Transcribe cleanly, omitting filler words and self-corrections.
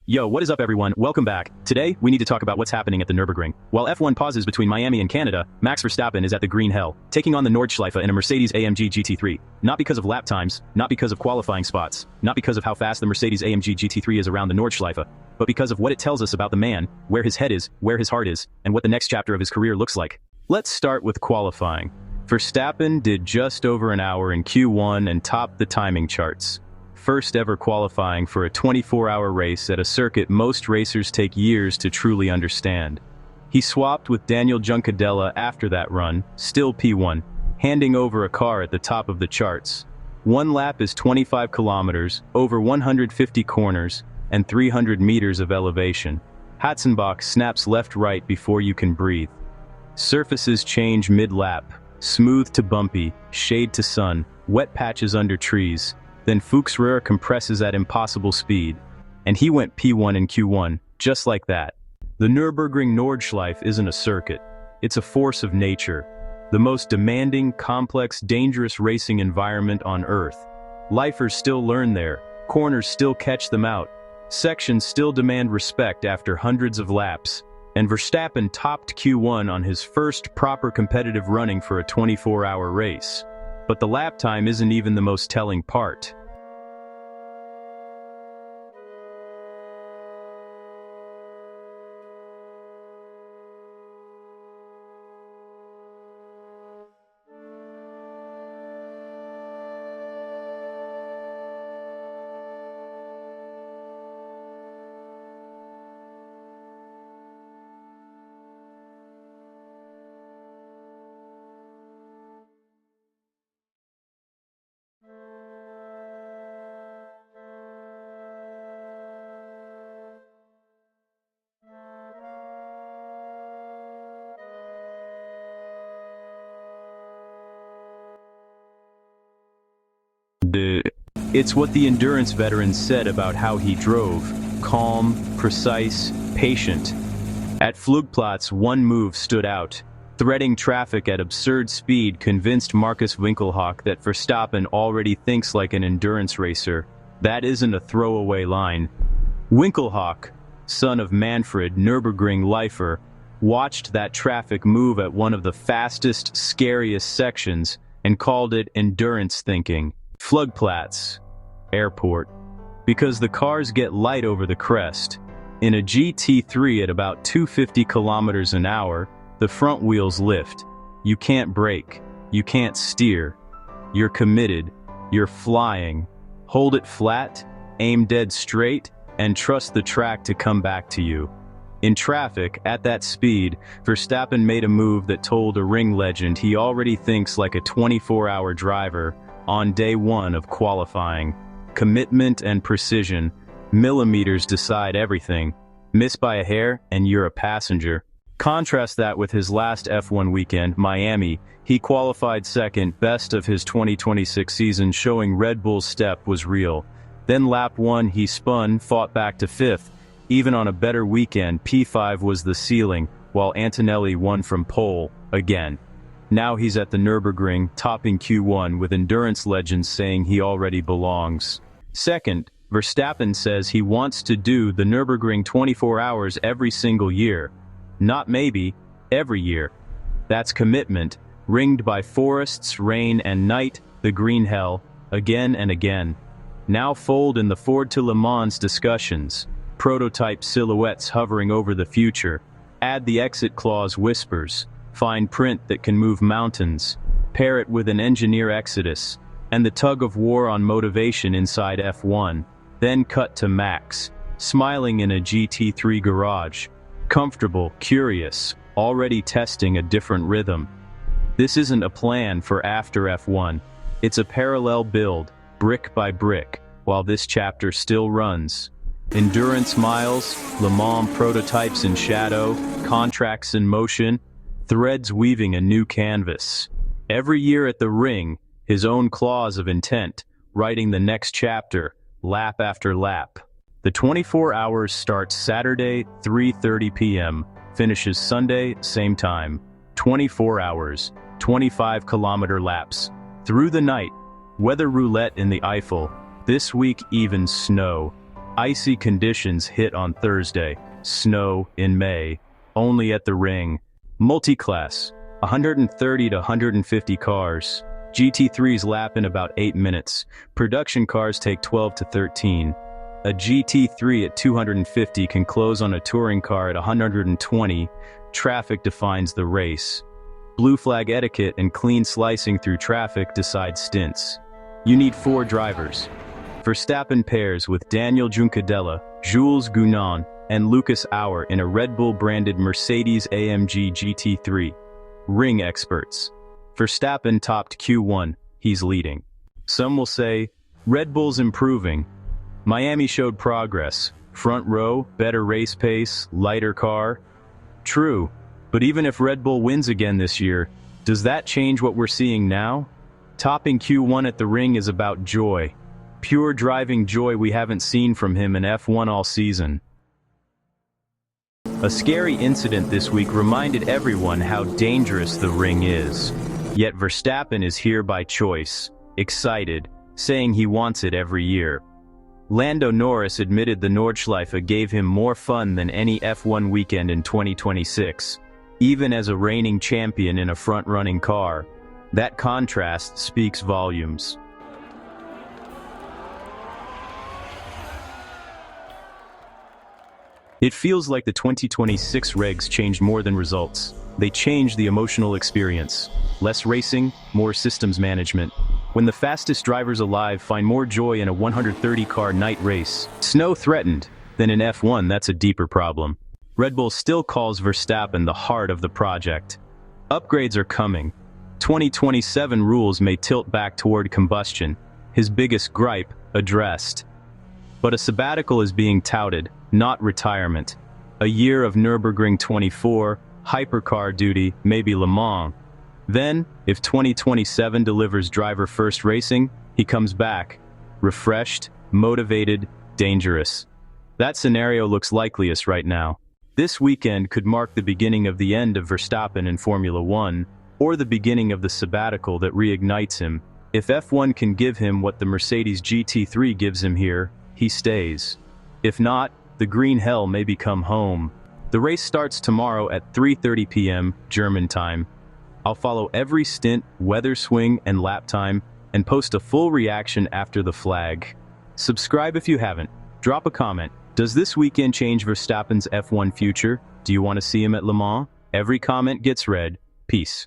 Yo, what is up everyone? Welcome back. Today, we need to talk about what's happening at the Nürburgring. While F1 pauses between Miami and Canada, Max Verstappen is at the Green Hell, taking on the Nordschleife in a Mercedes-AMG GT3. Not because of lap times, not because of qualifying spots, not because of how fast the Mercedes-AMG GT3 is around the Nordschleife, but because of what it tells us about the man, where his head is, where his heart is, and what the next chapter of his career looks like. Let's start with qualifying. Verstappen did just over an hour in Q1 and topped the timing charts. First ever qualifying for a 24-hour race at a circuit most racers take years to truly understand. He swapped with Daniel Juncadella after that run, still P1, handing over a car at the top of the charts. One lap is 25 kilometers, over 150 corners, and 300 meters of elevation. Hatzenbach snaps left-right before you can breathe. Surfaces change mid-lap, smooth to bumpy, shade to sun, wet patches under trees. Then Fuchsröhr compresses at impossible speed, and he went P1 in Q1, just like that. The Nürburgring Nordschleife isn't a circuit, it's a force of nature, the most demanding, complex, dangerous racing environment on Earth. Lifers still learn there, corners still catch them out, sections still demand respect after hundreds of laps, and Verstappen topped Q1 on his first proper competitive running for a 24-hour race. But the lap time isn't even the most telling part. It's what the endurance veterans said about how he drove: calm, precise, patient. At Flugplatz, one move stood out. Threading traffic at absurd speed convinced Markus Winkelhock that Verstappen already thinks like an endurance racer. That isn't a throwaway line. Winkelhock, son of Manfred, Nürburgring lifer, watched that traffic move at one of the fastest, scariest sections and called it endurance thinking. Flugplatz, airport, because the cars get light over the crest. In a GT3 at about 250 kilometers an hour, the front wheels lift. You can't brake, you can't steer. You're committed, you're flying. Hold it flat, aim dead straight, and trust the track to come back to you. In traffic, at that speed, Verstappen made a move that told a ring legend he already thinks like a 24-hour driver on day one of qualifying. Commitment and precision, millimeters decide everything. Miss by a hair, and you're a passenger. Contrast that with his last F1 weekend, Miami. He qualified second, best of his 2026 season, showing Red Bull's step was real. Then lap 1 he spun, fought back to 5th. Even on a better weekend, P5 was the ceiling, while Antonelli won from pole, again. Now he's at the Nürburgring, topping Q1 with endurance legends saying he already belongs. Second, Verstappen says he wants to do the Nürburgring 24 hours every single year. Not maybe, every year. That's commitment, ringed by forests, rain and night, the Green Hell, again and again. Now fold in the Ford to Le Mans discussions, prototype silhouettes hovering over the future. Add the exit clause whispers, fine print that can move mountains, pair it with an engineer exodus, and the tug of war on motivation inside F1. Then cut to Max, smiling in a GT3 garage, comfortable, curious, already testing a different rhythm. This isn't a plan for after F1, it's a parallel build, brick by brick, while this chapter still runs. Endurance miles, Le Mans prototypes in shadow, contracts in motion, threads weaving a new canvas. Every year at the ring, his own clause of intent, writing the next chapter, lap after lap. The 24 hours starts Saturday, 3:30 p.m., finishes Sunday, same time. 24 hours, 25-kilometer laps. Through the night, weather roulette in the Eifel. This week even snow. Icy conditions hit on Thursday, snow in May, only at the ring. Multi-class, 130 to 150 cars. GT3s lap in about 8 minutes. Production cars take 12 to 13. A GT3 at 250 can close on a touring car at 120. Traffic defines the race. Blue flag etiquette and clean slicing through traffic decide stints. You need 4 drivers. Verstappen pairs with Daniel Juncadella, Jules Gounon, and Lucas Auer in a Red Bull-branded Mercedes-AMG GT3. Ring experts. Verstappen topped Q1, he's leading. Some will say, Red Bull's improving. Miami showed progress. Front row, better race pace, lighter car. True, but even if Red Bull wins again this year, does that change what we're seeing now? Topping Q1 at the ring is about joy. Pure driving joy we haven't seen from him in F1 all season. A scary incident this week reminded everyone how dangerous the ring is. Yet Verstappen is here by choice, excited, saying he wants it every year. Lando Norris admitted the Nordschleife gave him more fun than any F1 weekend in 2026, even as a reigning champion in a front-running car. That contrast speaks volumes. It feels like the 2026 regs changed more than results. They changed the emotional experience. Less racing, more systems management. When the fastest drivers alive find more joy in a 130-car night race, snow threatened, than in F1, that's a deeper problem. Red Bull still calls Verstappen the heart of the project. Upgrades are coming. 2027 rules may tilt back toward combustion, his biggest gripe addressed. But a sabbatical is being touted, not retirement. A year of Nürburgring 24, hypercar duty, maybe Le Mans. Then, if 2027 delivers driver-first racing, he comes back, refreshed, motivated, dangerous. That scenario looks likeliest right now. This weekend could mark the beginning of the end of Verstappen in Formula One, or the beginning of the sabbatical that reignites him. If F1 can give him what the Mercedes GT3 gives him here, he stays. If not, the green hell may become home. The race starts tomorrow at 3:30 p.m. German time. I'll follow every stint, weather swing, and lap time, and post a full reaction after the flag. Subscribe if you haven't. Drop a comment. Does this weekend change Verstappen's F1 future? Do you want to see him at Le Mans? Every comment gets read. Peace.